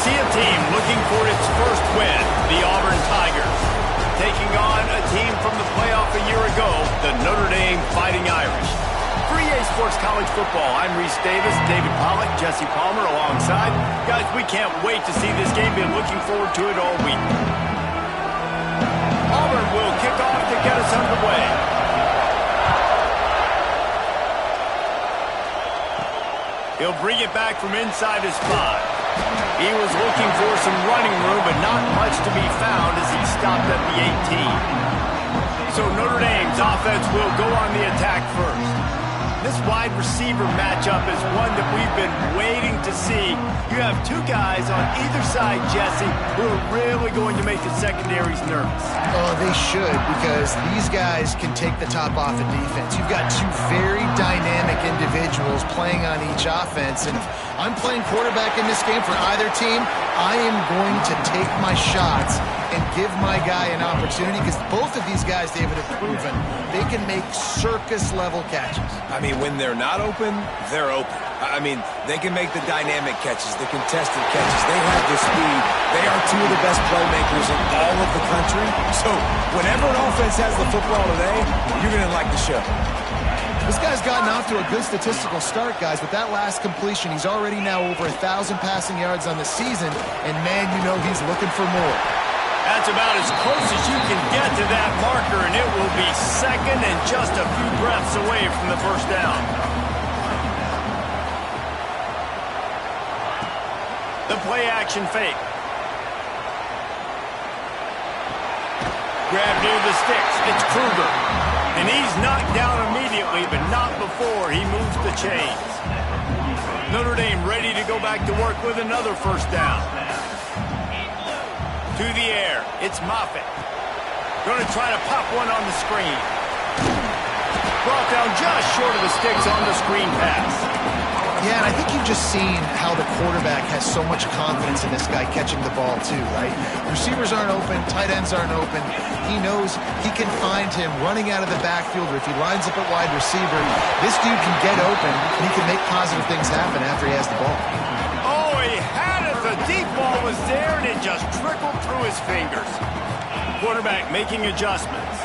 see a team looking for its first win, the Auburn Tigers, taking on a team from the playoff a year ago, the Notre Dame Fighting Irish. For EA Sports College Football, I'm Reese Davis, David Pollack, Jesse Palmer alongside. Guys, we can't wait to see this game. Been looking forward to it all week. Auburn will kick off to get us underway. He'll bring it back from inside his 5. He was looking for some running room, but not much to be found as he stopped at the 18. So Notre Dame's offense will go on the attack first. This wide receiver matchup is one that we've been waiting to see. You have two guys on either side, Jesse, who are really going to make the secondaries nervous. Oh, they should, because these guys can take the top off of defense. You've got two very dynamic individuals playing on each offense, and if I'm playing quarterback in this game for either team, I am going to take my shots and give my guy an opportunity, because both of these guys, David, have proven they can make circus-level catches. I mean, when they're not open, they're open. I mean, they can make the dynamic catches, the contested catches. They have the speed. They are two of the best playmakers in all of the country. So whenever an offense has the football today, you're going to like the show. This guy's gotten off to a good statistical start, guys. With that last completion, he's already now over 1,000 passing yards on the season, and man, you know he's looking for more. That's about as close as you can get to that marker, and it will be second and just a few breaths away from the first down. The play-action fake. Grab near the sticks. It's Kruger. And he's knocked down immediately, but not before he moves the chains. Notre Dame ready to go back to work with another first down. To the air. It's Moffitt. Going to try to pop one on the screen. Brought down just short of the sticks on the screen pass. Yeah, and I think you've just seen how the quarterback has so much confidence in this guy catching the ball too, right? Receivers aren't open, tight ends aren't open. He knows he can find him running out of the backfield, or if he lines up at wide receiver, this dude can get open and he can make positive things happen after he has the ball. Oh, he had it. The deep ball was there and it just trickled through his fingers. Quarterback making adjustments.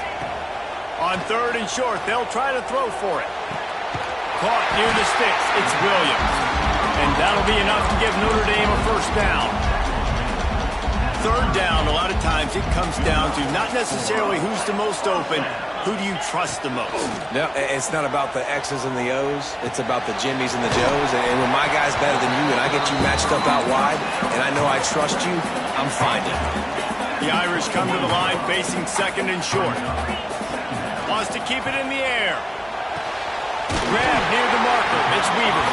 On third and short, they'll try to throw for it. Caught near the sticks, it's Williams. And that'll be enough to give Notre Dame a first down. Third down, a lot of times it comes down to not necessarily who's the most open, who do you trust the most? No, it's not about the X's and the O's. It's about the Jimmies and the Joes. And when my guy's better than you and I get you matched up out wide and I know I trust you, I'm finding. The Irish come to the line facing second and short. Wants to keep it in the air. Grab near the marker. It's Weaver.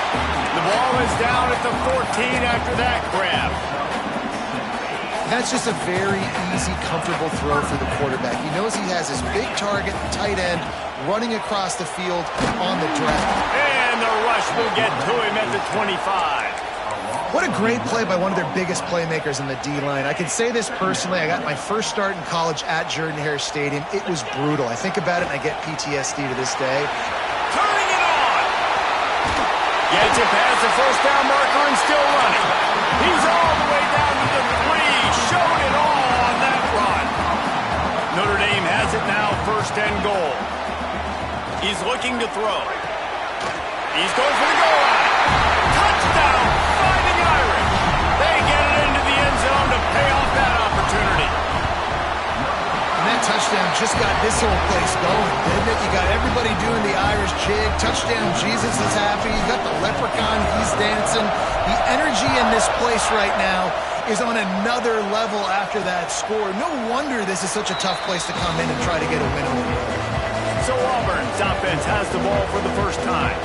The ball is down at the 14 after that grab. That's just a very easy, comfortable throw for the quarterback. He knows he has his big target, tight end, running across the field on the draft. And the rush will get to him at the 25. What a great play by one of their biggest playmakers in the D-line. I can say this personally. I got my first start in college at Jordan-Hare Stadium. It was brutal. I think about it and I get PTSD to this day. Turning it on. Gets it past the first down marker and still running. He's all the way down to the 3. Showed it all on that run. Notre Dame has it now, first and goal. He's looking to throw. He's going for the goal line. Touchdown, Fighting Irish. They get it into the end zone to pay off that opportunity. And that touchdown just got this whole place going, didn't it? You got everybody doing the Irish jig. Touchdown, Jesus is happy. You got the leprechaun, he's dancing. The energy in this place right now is on another level after that score. No wonder this is such a tough place to come in and try to get a win on the road. So Auburn's offense has the ball for the first time.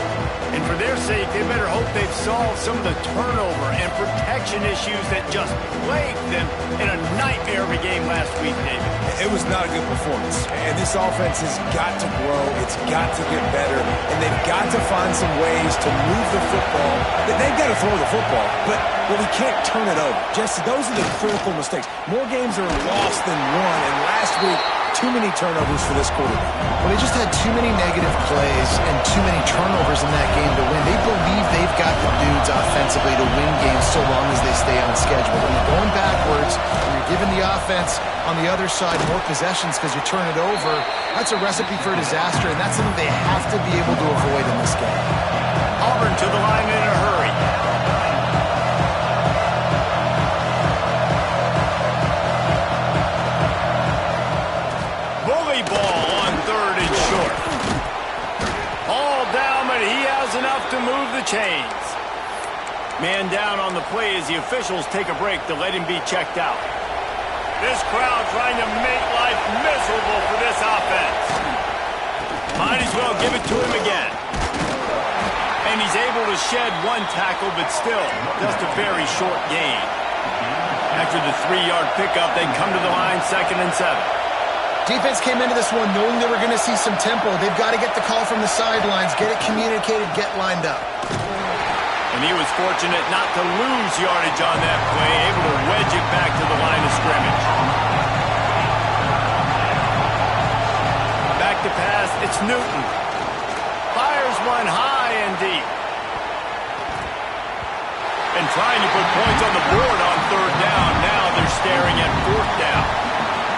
And for their sake, they better hope they've solved some of the turnover and protection issues that just plagued them in a nightmare of a game last week, David. It was not a good performance. And this offense has got to grow. It's got to get better. And they've got to find some ways to move the football. They've got to throw the football, but we can't turn it over. Jesse, those are the critical mistakes. More games are lost than won. And last week, too many turnovers for this quarterback. Well, they just had too many negative plays and too many turnovers in that game to win. They believe they've got the dudes offensively to win games so long as they stay on schedule. When you're going backwards, when you're giving the offense on the other side more possessions because you turn it over, that's a recipe for disaster, and that's something they have to be able to avoid in this game. Auburn to the line in a hurry. Bully ball on 3rd and short. All down, but he has enough to move the chains. Man down on the play as the officials take a break to let him be checked out. This crowd trying to make life miserable for this offense. Might as well give it to him again. And he's able to shed one tackle, but still, just a very short gain. After the 3-yard pickup, they come to the line 2nd and 7. Defense came into this one knowing they were going to see some tempo. They've got to get the call from the sidelines, get it communicated, get lined up. And he was fortunate not to lose yardage on that play, able to wedge it back to the line of scrimmage. Back to pass, it's Newton. Fires one high and deep. And trying to put points on the board on 3rd down. Now they're staring at 4th down.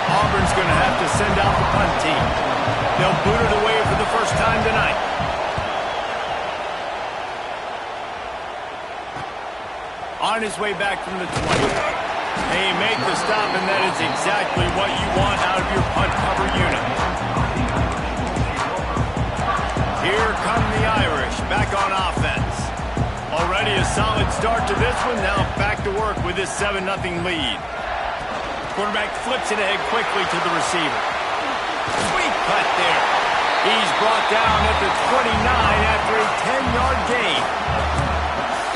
Auburn's going to have to send out the punt team. They'll boot it away for the first time tonight. On his way back from the 20. They make the stop, and that is exactly what you want out of your punt cover unit. Here come the Irish, back on offense. Already a solid start to this one, now back to work with this 7-0 lead. Quarterback flips it ahead quickly to the receiver. Sweet cut there. He's brought down at the 29 after a 10-yard gain.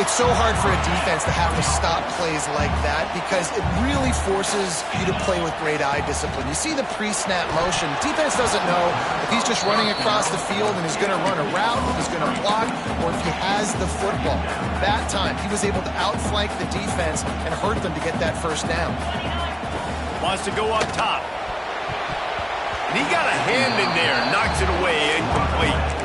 It's so hard for a defense to have to stop plays like that because it really forces you to play with great eye discipline. You see the pre-snap motion. Defense doesn't know if he's just running across the field and he's going to run a route, if he's going to block, or if he has the football. That time, he was able to outflank the defense and hurt them to get that first down. Wants to go up top. And he got a hand in there, knocks it away, incomplete.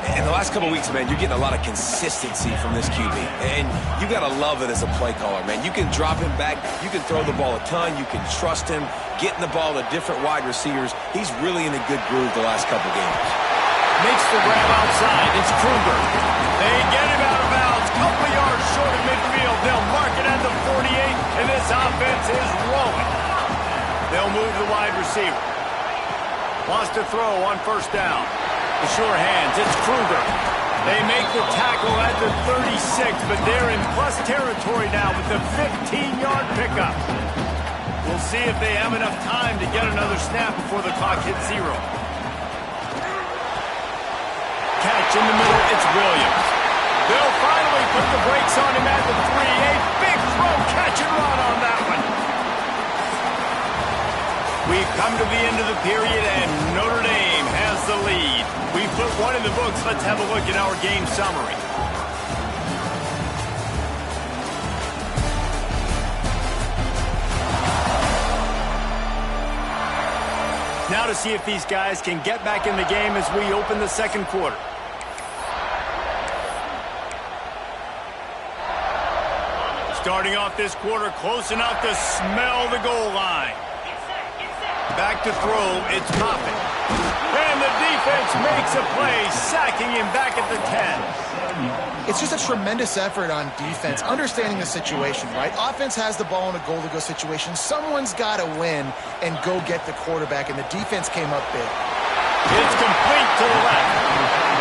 In the last couple weeks, man, you're getting a lot of consistency from this QB. And you got to love it as a play caller, man. You can drop him back. You can throw the ball a ton. You can trust him, getting the ball to different wide receivers. He's really in a good groove the last couple games. Makes the grab outside. It's Kruger. They get him out of bounds. Couple yards short of midfield. They'll mark it at the 48, and this offense is rolling. They'll move the wide receiver. Wants to throw on 1st down. The sure hands, it's Kruger. They make the tackle at the 36, but they're in plus territory now with the 15-yard pickup. We'll see if they have enough time to get another snap before the clock hits 0. Catch in the middle, it's Williams. They'll finally put the brakes on him at the 3. A big throw, catch and run on that one. We've come to the end of the period, and Notre Dame has the lead. We've put one in the books. Let's have a look at our game summary. Now to see if these guys can get back in the game as we open the 2nd quarter. Starting off this quarter, close enough to smell the goal line. Back to throw, it's Moffitt. And the defense makes a play, sacking him back at the 10. It's just a tremendous effort on defense, understanding the situation, right? Offense has the ball in a goal-to-go situation. Someone's got to win and go get the quarterback, and the defense came up big. It's complete to the left.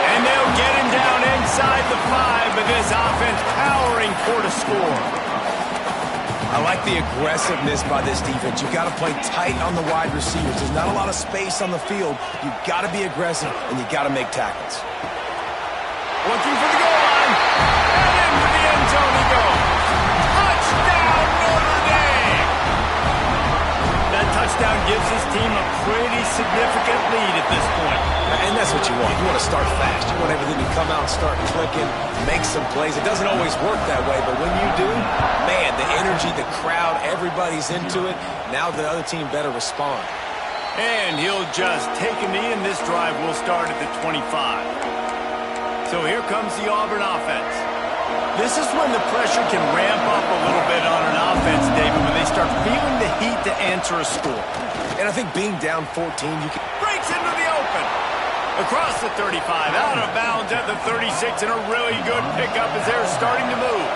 And they'll get him down inside the 5, but this offense powering for the score. I like the aggressiveness by this defense. You've got to play tight on the wide receivers. There's not a lot of space on the field. You've got to be aggressive, and you've got to make tackles. Looking for the goal line. And into the end zone he goes. Touchdown, Notre Dame! That touchdown gives his team a pretty significant lead at this point. And that's what you want. You want to start fast. You want everything to come out and start clicking, make some plays. It doesn't always work that way, but when you do, man, the energy, the crowd, everybody's into it. Now the other team better respond. And he'll just take a knee, and this drive will start at the 25. So here comes the Auburn offense. This is when the pressure can ramp up a little bit on an offense, David, when they start feeling the heat to answer a score. And I think being down 14, you can... Breaks into the open. Across the 35, out of bounds at the 36, and a really good pickup as they're starting to move.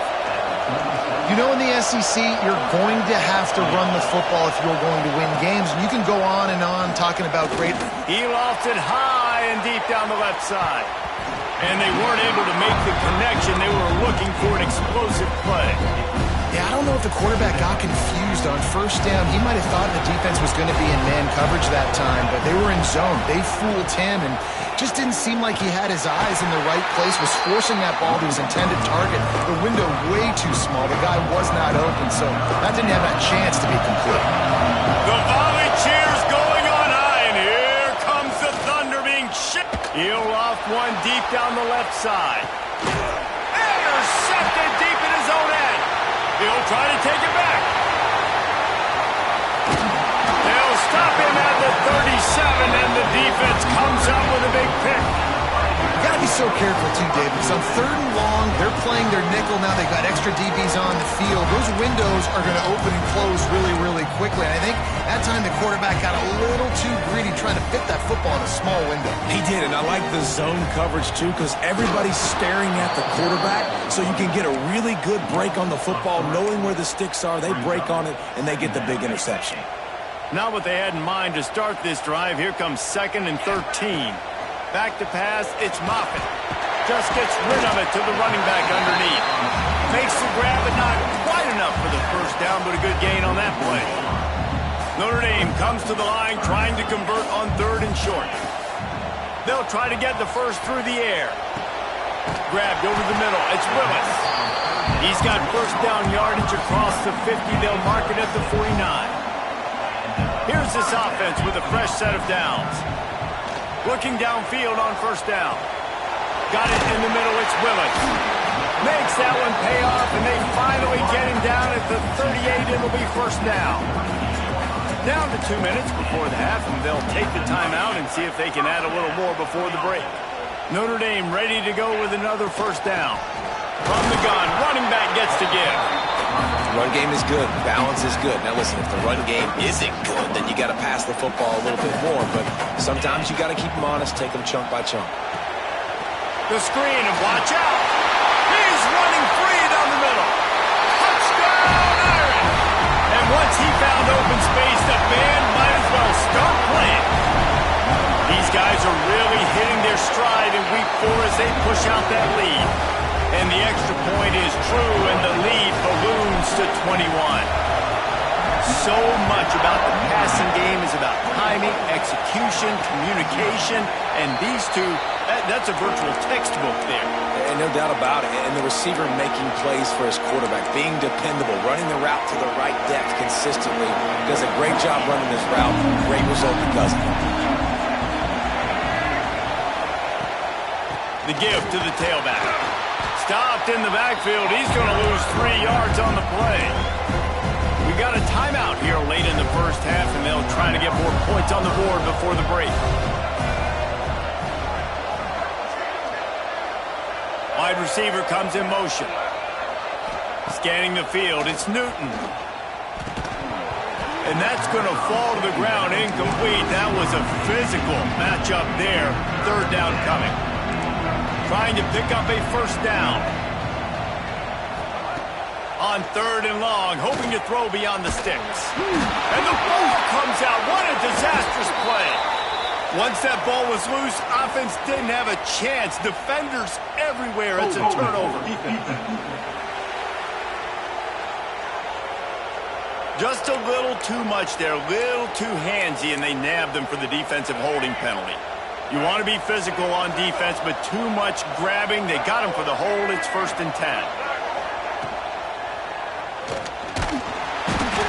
You know, in the SEC, you're going to have to run the football if you're going to win games. And you can go on and on talking about great... He lofted high and deep down the left side. And they weren't able to make the connection. They were looking for an explosive play. Yeah, I don't know if the quarterback got confused on first down. He might have thought the defense was going to be in man coverage that time, but they were in zone. They fooled him and just didn't seem like he had his eyes in the right place, was forcing that ball to his intended target. The window way too small. The guy was not open, so that didn't have that chance to be complete. The volley cheers going on high, and here comes the Thunder being shipped. He'll loft one deep down the left side. Intercepted deep in his own end. He'll try to take it back. They'll stop him at the 37, and the defense comes up with a big pick. You got to be so careful, too, Dave, because on 3rd and long, they're playing their nickel now. They've got extra DBs on the field. Those windows are going to open and close really, really quickly. And I think that time the quarterback got a little too greedy trying to fit that football in a small window. He did, and I like the zone coverage, too, because everybody's staring at the quarterback, so you can get a really good break on the football, knowing where the sticks are. They break on it, and they get the big interception. Not what they had in mind to start this drive. Here comes 2nd and 13. Back to pass, it's Moffitt. Just gets rid of it to the running back underneath. Makes the grab, but not quite enough for the first down, but a good gain on that play. Notre Dame comes to the line trying to convert on 3rd and short. They'll try to get the first through the air. Grabbed over the middle, it's Willis. He's got first down yardage across the 50. They'll mark it at the 49. Here's this offense with a fresh set of downs. Looking downfield on first down. Got it in the middle, it's Willis. Makes that one pay off, and they finally get him down at the 38. It'll be first down. Down to 2 minutes before the half, and they'll take the timeout and see if they can add a little more before the break. Notre Dame ready to go with another first down. From the gun, running back gets to give. The run game is good. Balance is good. Now, listen, if the run game isn't good, then you got to pass the football a little bit more. But sometimes you got to keep them honest, take them chunk by chunk. The screen, and watch out. He's running free down the middle. Touchdown, Iron. And once he found open space, the band might as well start playing. These guys are really hitting their stride in week 4 as they push out that lead. And the extra point is true, and the lead balloons to 21. So much about the passing game is about timing, execution, communication, and these two, that's a virtual textbook there. And no doubt about it. And the receiver making plays for his quarterback, being dependable, running the route to the right depth consistently. Does a great job running this route. Great result because of it. The give to the tailback. Stopped in the backfield. He's going to lose 3 yards on the play. We got a timeout here late in the first half, and they'll try to get more points on the board before the break. Wide receiver comes in motion. Scanning the field, it's Newton. And that's going to fall to the ground, incomplete. That was a physical matchup there. 3rd down coming. Trying to pick up a first down. On 3rd and long, hoping to throw beyond the sticks. And the ball comes out. What a disastrous play. Once that ball was loose, offense didn't have a chance. Defenders everywhere. It's a turnover. Just a little too much there, a little too handsy, and they nabbed them for the defensive holding penalty. You want to be physical on defense, but too much grabbing. They got him for the hold. It's 1st and 10.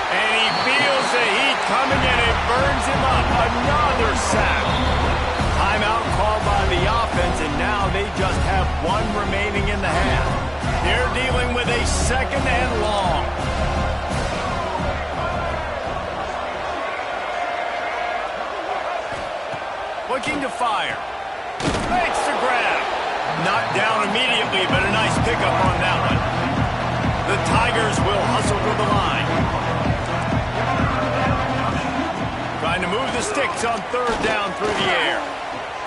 And he feels the heat coming, and it burns him up. Another sack. Timeout called by the offense, and now they just have 1 remaining in the half. They're dealing with a 2nd and long. looking to fire. Makes the grab. Knocked down immediately, but a nice pickup on that one. The Tigers will hustle to the line. Trying to move the sticks on third down through the air.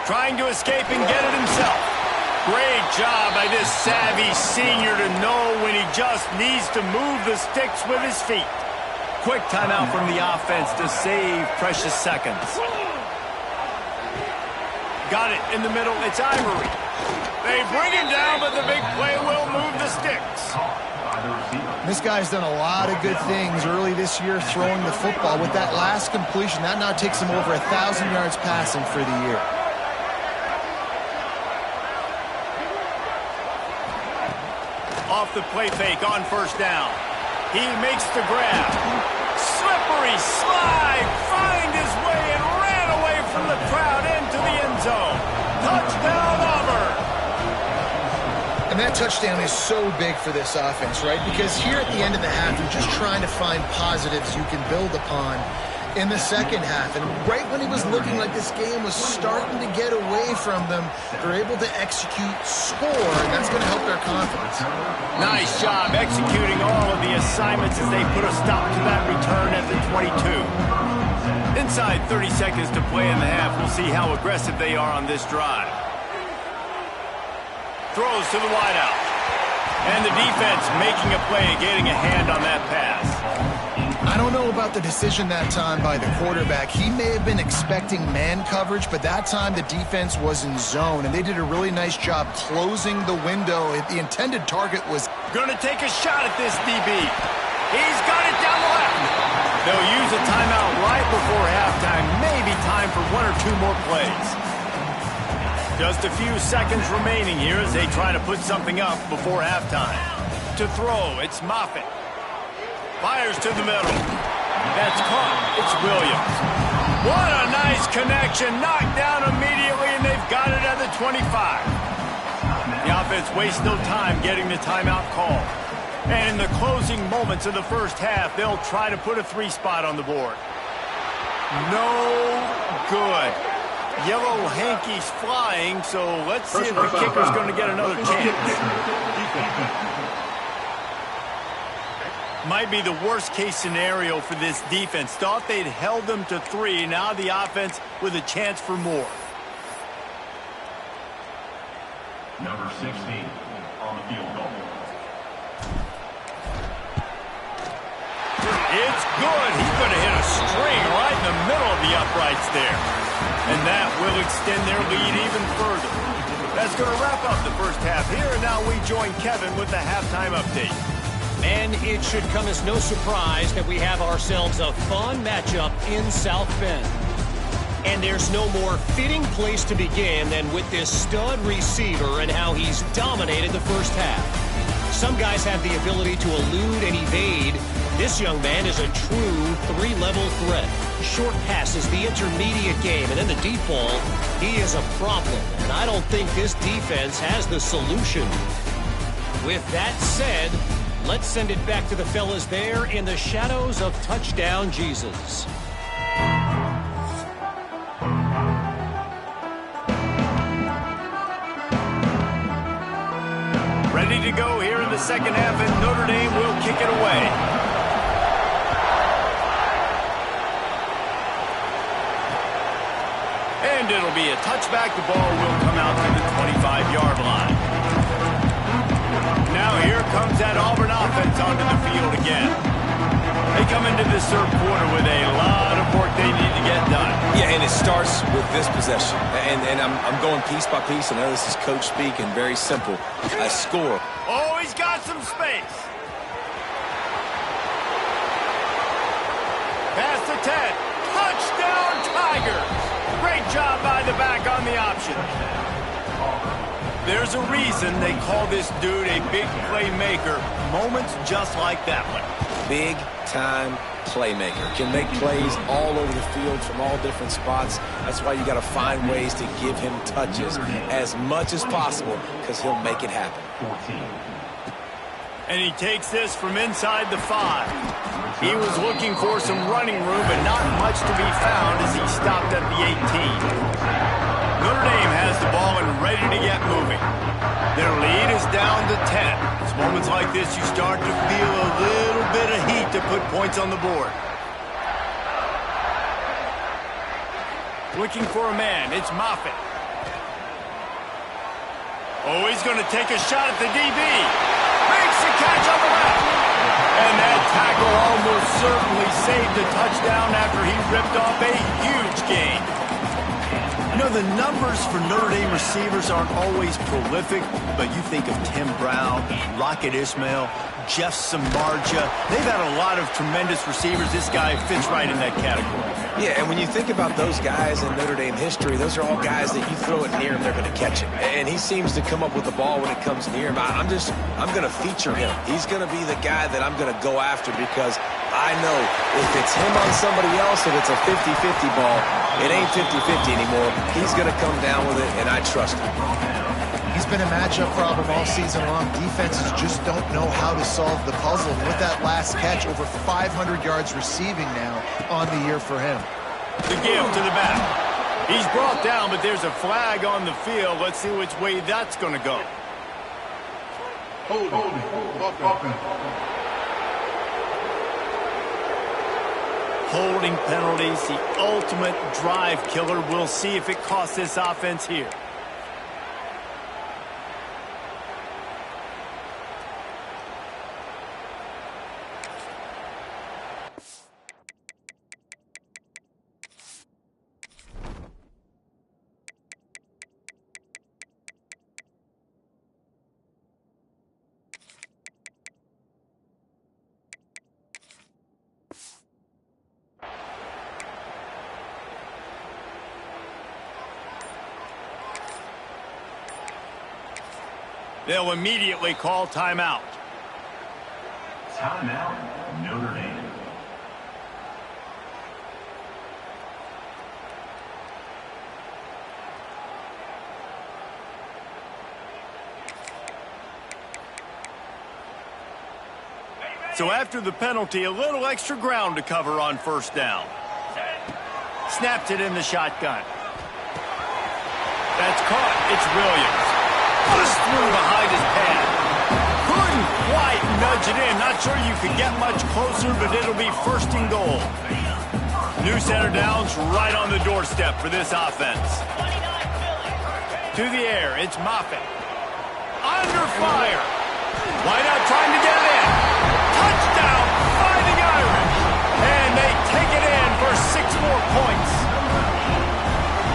Trying to escape and get it himself. Great job by this savvy senior to know when he just needs to move the sticks with his feet. Quick timeout from the offense to save precious seconds. Got it in the middle. It's Ivory. They bring him down, but the big play will move the sticks. This guy's done a lot of good things early this year throwing the football. With that last completion, that now takes him over 1,000 yards passing for the year. Off the play fake on first down. He makes the grab. Slippery slide. Find his way and ran away from the crowd into the end zone. Touchdown, Auburn. And that touchdown is so big for this offense, right? Because here at the end of the half, you're just trying to find positives you can build upon in the second half. And right when it was looking like this game was starting to get away from them, they're able to execute, score, and that's going to help their confidence. Nice job executing all of the assignments as they put a stop to that return at the 22. Inside 30 seconds to play in the half. We'll see how aggressive they are on this drive. Throws to the wideout. And the defense making a play, getting a hand on that pass. I don't know about the decision that time by the quarterback. He may have been expecting man coverage, but that time the defense was in zone, and they did a really nice job closing the window. The intended target was going to take a shot at this DB. He's got it down the left. They'll use a timeout right before halftime. Maybe time for one or two more plays. Just a few seconds remaining here as they try to put something up before halftime. To throw, it's Moffitt. Fires to the middle. That's caught. It's Williams. What a nice connection. Knocked down immediately, and they've got it at the 25. The offense wastes no time getting the timeout call. And in the closing moments of the first half, they'll try to put a 3 spot on the board. No good. Yellow hankies flying, so let's see if the kicker's going to get another chance. Might be the worst-case scenario for this defense. Thought they'd held them to 3. Now the offense with a chance for more. Number 16 on the field goal. It's good. He's going to hit a string right in the middle of the uprights there. And that will extend their lead even further. That's going to wrap up the first half here. And now we join Kevin with the halftime update. And it should come as no surprise that we have ourselves a fun matchup in South Bend. And there's no more fitting place to begin than with this stud receiver and how he's dominated the first half. Some guys have the ability to elude and evade. This young man is a true 3-level threat. Short passes, the intermediate game, and then the deep ball, he is a problem. And I don't think this defense has the solution. With that said, let's send it back to the fellas there in the shadows of Touchdown Jesus. Ready to go here in the second half, and Notre Dame will kick it away. And it'll be a touchback. The ball will come out to the 25-yard line. Now here comes that Auburn offense onto the field again. They come into this third quarter with a lot of work they need to get done. Yeah, and it starts with this possession. And I'm going piece by piece. I know this is coach speak and very simple. A score. Oh, he's got some space. Pass to 10. Touchdown, Tigers. Great job by the back on the option. There's a reason they call this dude a big playmaker. Moments just like that one. Big-time playmaker. Can make plays all over the field from all different spots. That's why you got to find ways to give him touches as much as possible because he'll make it happen. And he takes this from inside the 5. He was looking for some running room, but not much to be found as he stopped at the 18. Notre Dame has the ball and ready to get moving. Their lead is down to 10. It's moments like this you start to feel a little bit of heat to put points on the board. Looking for a man. It's Moffitt. Oh, he's going to take a shot at the DB. Makes the catch on the left. And that tackle almost certainly saved a touchdown after he ripped off a huge gain. You know, the numbers for Notre Dame receivers aren't always prolific, but you think of Tim Brown, Rocket Ismail, Jeff Samardzija. They've had a lot of tremendous receivers. This guy fits right in that category. Yeah, and when you think about those guys in Notre Dame history, those are all guys that you throw it near him, they're going to catch it. And he seems to come up with the ball when it comes near him. I'm going to feature him. He's going to be the guy that I'm going to go after because I know if it's him on somebody else, if it's a 50-50 ball, it ain't 50-50 anymore. He's going to come down with it, and I trust him. He's been a matchup problem all season long. Defenses just don't know how to solve the puzzle. And with that last catch, over 500 yards receiving now on the year for him. The give to the back. He's brought down, but there's a flag on the field. Let's see which way that's going to go. Holding penalties, the ultimate drive killer. We'll see if it costs this offense here. They'll immediately call timeout. Timeout, Notre Dame. So after the penalty, a little extra ground to cover on first down. Snapped it in the shotgun. That's caught. It's Williams. Just through behind his pad. Couldn't quite nudge it in. Not sure you could get much closer, but it'll be first and goal. New center downs right on the doorstep for this offense. To the air, it's Moffitt. Under fire. Wideout trying to get it in. Touchdown, Fighting Irish. And they take it in for 6 more points.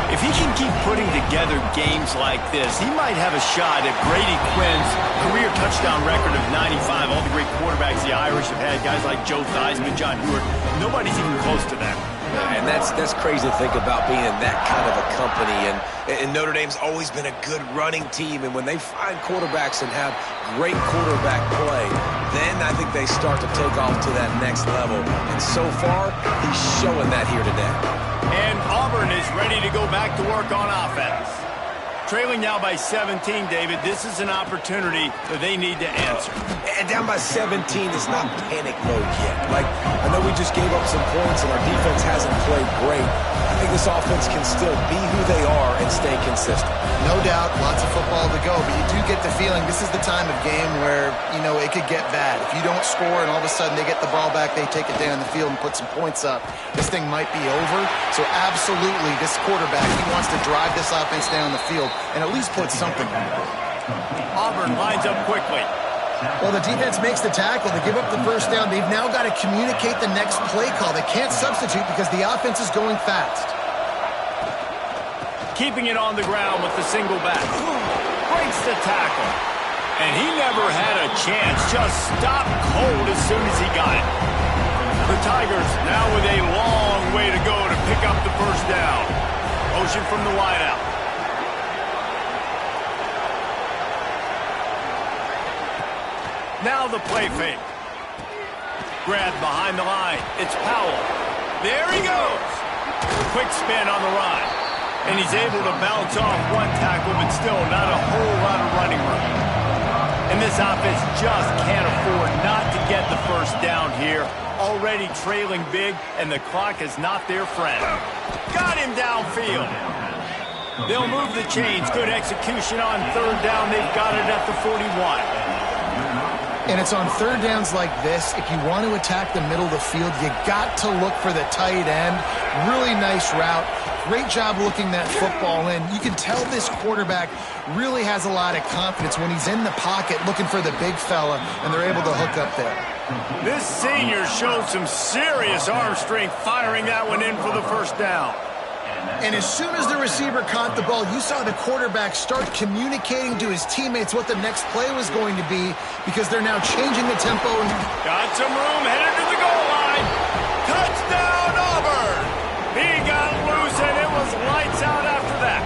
If he can keep putting together games like this, he might have a shot at Brady Quinn's career touchdown record of 95. All the great quarterbacks the Irish have had, guys like Joe Theismann, John Hewart, nobody's even close to that. And that's crazy to think about being in that kind of a company. And Notre Dame's always been a good running team. And when they find quarterbacks and have great quarterback play, then I think they start to take off to that next level. And so far, he's showing that here today. And Auburn is ready to go back to work on offense. Trailing now by 17, David. This is an opportunity that they need to answer. And down by 17, it's not panic mode yet. Like, I know we just gave up some points and our defense hasn't played great. I think this offense can still be who they are and stay consistent. No doubt, lots of football to go, but you do get the feeling this is the time of game where, you know, it could get bad. If you don't score and all of a sudden they get the ball back, they take it down the field and put some points up, this thing might be over. So absolutely, this quarterback, he wants to drive this offense down the field and at least put something on it. Auburn lines up quickly. Well, the defense makes the tackle. They give up the first down. They've now got to communicate the next play call. They can't substitute because the offense is going fast. Keeping it on the ground with the single back. Breaks the tackle. And he never had a chance. Just stopped cold as soon as he got it. The Tigers now with a long way to go to pick up the first down. Motion from the wideout. Now the play fake. Grabbed behind the line. It's Powell. There he goes. Quick spin on the run. And he's able to bounce off one tackle, but still not a whole lot of running room. And this offense just can't afford not to get the first down here. Already trailing big, and the clock is not their friend. Got him downfield. They'll move the chains. Good execution on third down. They've got it at the 41. And it's on third downs like this. If you want to attack the middle of the field, you got to look for the tight end. Really nice route. Great job looking that football in. You can tell this quarterback really has a lot of confidence when he's in the pocket looking for the big fella, and they're able to hook up there. This senior showed some serious arm strength firing that one in for the first down. And as soon as the receiver caught the ball, you saw the quarterback start communicating to his teammates what the next play was going to be, because they're now changing the tempo. Got some room, headed to the goal line. Touchdown, Auburn! He got loose, and it was lights out after that.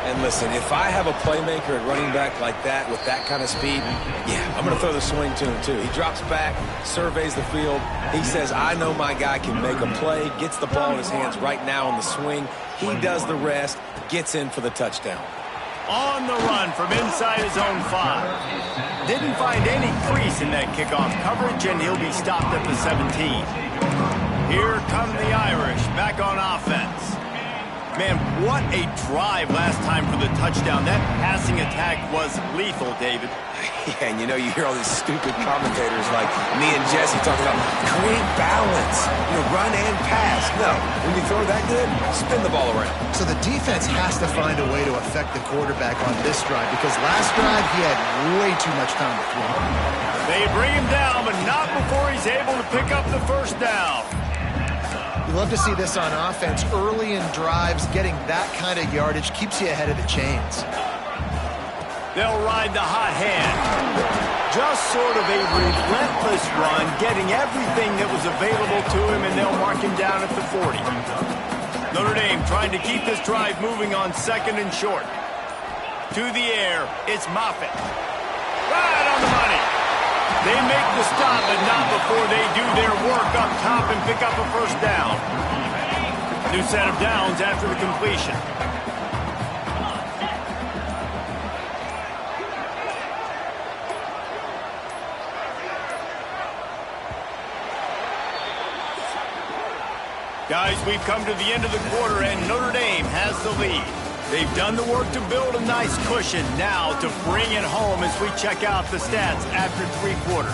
And listen, if I have a playmaker at running back like that with that kind of speed, yeah, I'm going to throw the swing to him too. He drops back, surveys the field. He says, I know my guy can make a play, gets the ball in his hands right now on the swing. He does the rest, gets in for the touchdown. On the run from inside his own 5. Didn't find any crease in that kickoff coverage, and he'll be stopped at the 17. Here come the Irish back on offense. Man, what a drive last time for the touchdown. That passing attack was lethal, David. Yeah, and you hear all these stupid commentators like me and Jesse talking about create balance, run and pass. No, when you throw that good, spin the ball around. So the defense has to find a way to affect the quarterback on this drive, because last drive he had way too much time to throw. They bring him down, but not before he's able to pick up the first down. You love to see this on offense. Early in drives, getting that kind of yardage keeps you ahead of the chains. They'll ride the hot hand. Just sort of a relentless run, getting everything that was available to him, and they'll mark him down at the 40. Notre Dame trying to keep this drive moving on second and short. To the air, it's Moffitt. Right on the money. They make the stop, but not before they do their work up top and pick up a first down. New set of downs after the completion. Guys, we've come to the end of the quarter, and Notre Dame has the lead. They've done the work to build a nice cushion. Now to bring it home as we check out the stats after 3 quarters.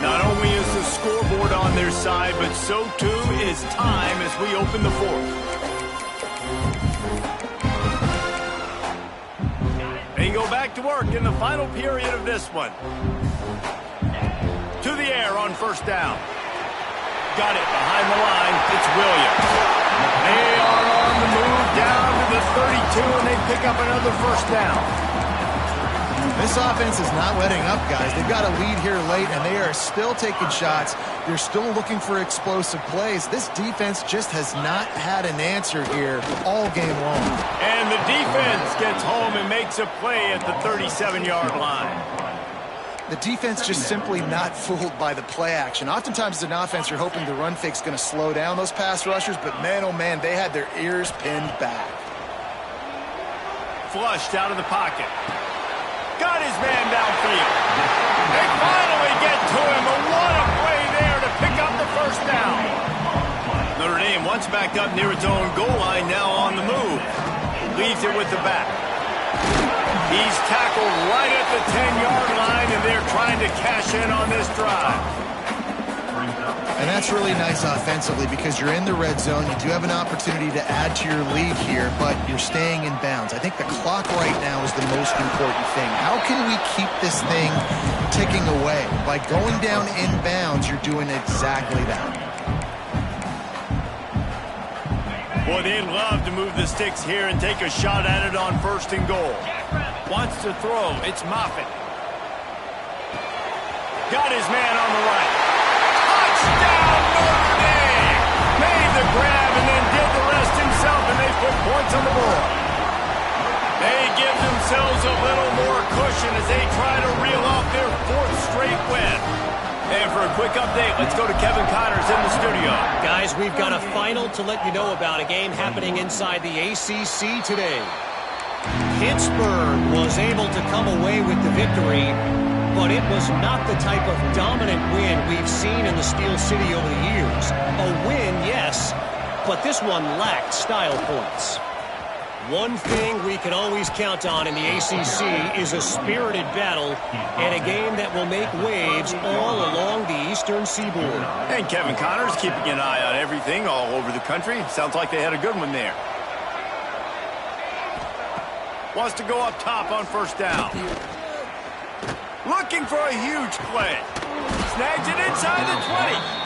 Not only is the scoreboard on their side, but so too is time as we open the 4th. They go back to work in the final period of this one. To the air on first down. Got it behind the line. It's Williams. They are on the move down to the 32, and they pick up another first down. This offense is not letting up, guys. They've got a lead here late, and they are still taking shots. They're still looking for explosive plays. This defense just has not had an answer here all game long. And the defense gets home and makes a play at the 37-yard line. The defense just simply not fooled by the play action. Oftentimes as an offense, you're hoping the run fake's going to slow down those pass rushers, but man, oh man, they had their ears pinned back. Flushed out of the pocket. Got his man downfield. They finally get to him, but what a play there to pick up the first down. Notre Dame once backed up near its own goal line, now on the move. Leaves it with the back. He's tackled right at the 10-yard line, and they're trying to cash in on this drive. And that's really nice offensively, because you're in the red zone. You do have an opportunity to add to your lead here, but you're staying in bounds. I think the clock right now is the most important thing. How can we keep this thing ticking away? By going down in bounds, you're doing exactly that. Boy, they'd love to move the sticks here and take a shot at it on first and goal. Wants to throw. It's Moffitt. Got his man on the right. Touchdown, Notre Dame! Made the grab and then did the rest himself, and they put points on the board. They give themselves a little more cushion as they try to reel off their 4th straight win. And for a quick update, let's go to Kevin Connors in the studio. Guys, we've got a final to let you know about, a game happening inside the ACC today. Pittsburgh was able to come away with the victory but it was not the type of dominant win we've seen in the Steel City over the years. A win, yes, but this one lacked style points. One thing we can always count on in the ACC is a spirited battle and a game that will make waves all along the Eastern Seaboard. And Kevin Connors keeping an eye on everything all over the country. Sounds like they had a good one there. Wants to go up top on first down. Looking for a huge play. Snags it inside the 20.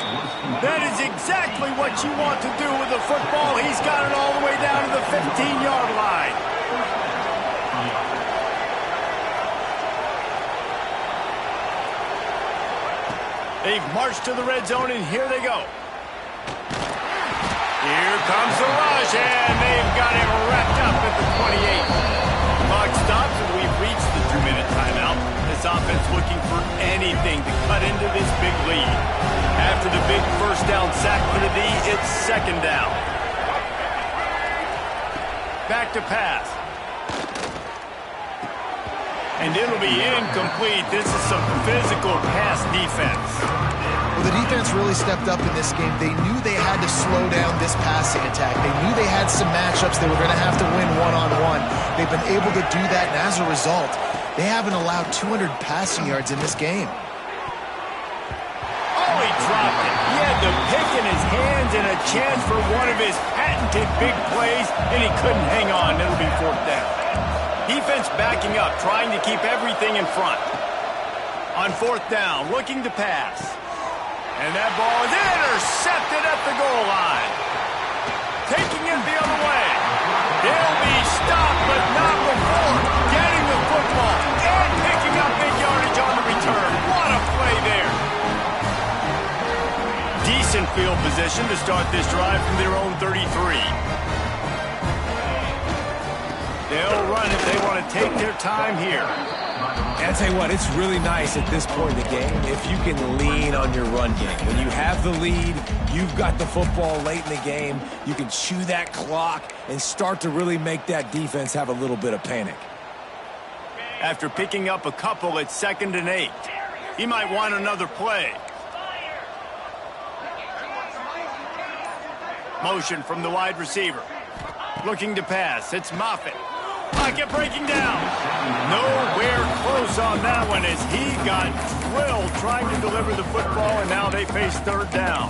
That is exactly what you want to do with the football. He's got it all the way down to the 15-yard line. They've marched to the red zone, and here they go. Here comes the rush, and they've got him wrapped up at the 28. Clock stops, and we've reached the 2-minute timeout. This offense looking for anything to cut into this big lead. After the big first down sack for the D, it's second down. Back to pass. And it'll be incomplete. This is some physical pass defense. Well, the defense really stepped up in this game. They knew they had to slow down this passing attack. They knew they had some matchups they were going to have to win one-on-one. They've been able to do that, and as a result, they haven't allowed 200 passing yards in this game. Oh, he dropped it. He had the pick in his hands and a chance for one of his patented big plays, and he couldn't hang on. It'll be fourth down. Defense backing up, trying to keep everything in front. On fourth down, looking to pass. And that ball is intercepted at the goal line. Taking it the other way. They'll be stopped, but not before getting the football and picking up big yardage on the return. What a play there. Decent field position to start this drive from their own 33. They'll run it. They want to take their time here. And I'll tell you what, it's really nice at this point in the game if you can lean on your run game. When you have the lead, you've got the football late in the game, you can chew that clock and start to really make that defense have a little bit of panic. After picking up a couple, it's 2nd and 8. He might want another play. Motion from the wide receiver. Looking to pass. It's Moffitt. Pocket breaking down. Nowhere close on that one as he got drilled trying to deliver the football, and now they face third down.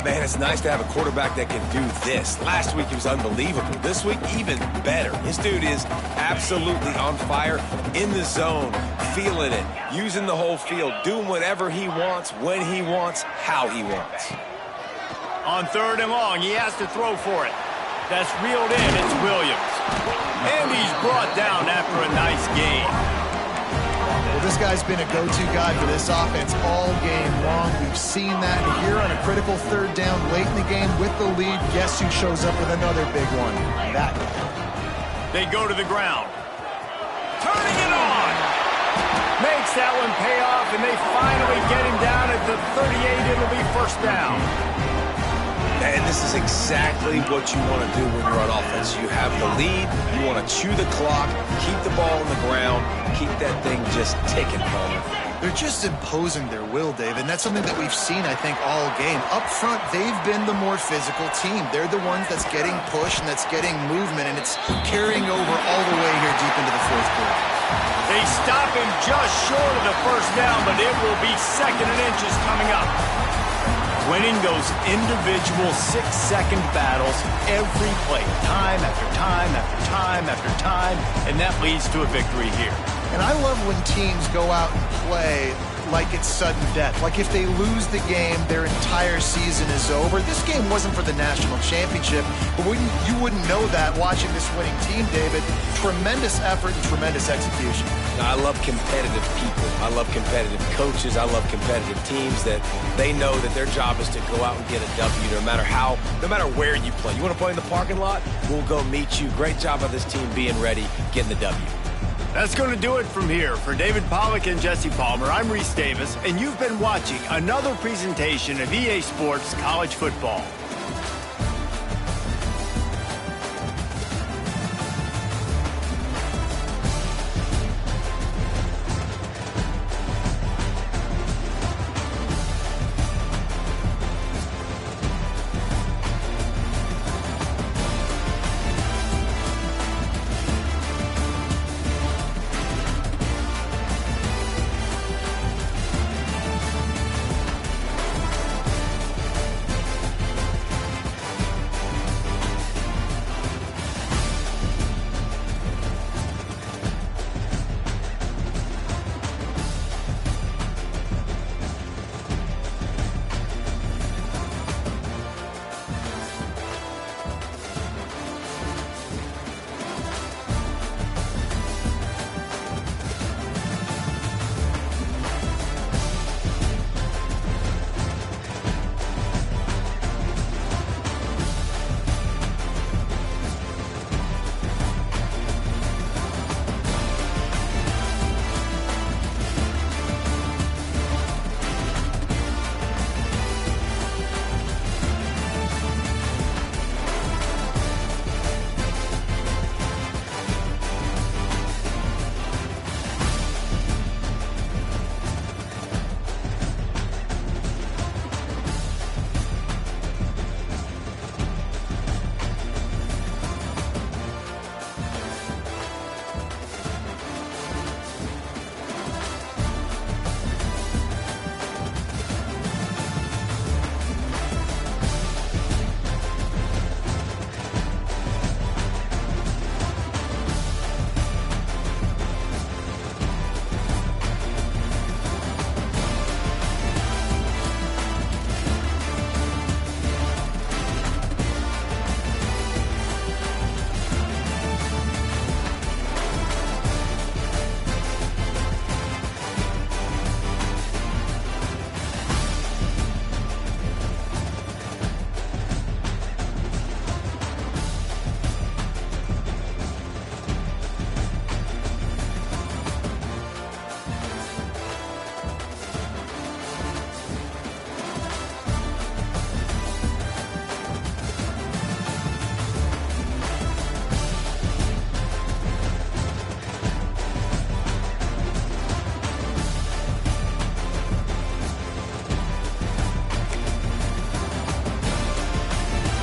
Man, it's nice to have a quarterback that can do this. Last week he was unbelievable. This week, even better. This dude is absolutely on fire, in the zone, feeling it, using the whole field, doing whatever he wants, when he wants, how he wants. On 3rd and long, he has to throw for it. That's reeled in. It's Williams. And he's brought down after a nice gain. Well, this guy's been a go-to guy for this offense all game long. We've seen that here on a critical 3rd down late in the game with the lead. Guess who shows up with another big one? That guy. They go to the ground. Turning it on. Makes that one pay off, and they finally get him down at the 38. It'll be first down. And this is exactly what you want to do when you're on offense. You have the lead, you want to chew the clock, keep the ball on the ground, keep that thing just ticking, Palmer. They're just imposing their will, Dave, and that's something that we've seen, I think, all game. Up front, they've been the more physical team. They're the ones that's getting pushed and that's getting movement, and it's carrying over all the way here deep into the 4th quarter. They stop him just short of the first down, but it will be 2nd and inches coming up. Winning those individual 6-second battles every play, time after time after time after time, and that leads to a victory here. And I love when teams go out and play like it's sudden death. Like if they lose the game, their entire season is over. This game wasn't for the national championship, but you wouldn't know that watching this winning team, David. Tremendous effort and tremendous execution. I love competitive people. I love competitive coaches. I love competitive teams that they know that their job is to go out and get a W no matter where you play. You want to play in the parking lot? We'll go meet you. Great job by this team being ready, getting the W. That's going to do it from here. For David Pollack and Jesse Palmer, I'm Reese Davis, and you've been watching another presentation of EA Sports College Football.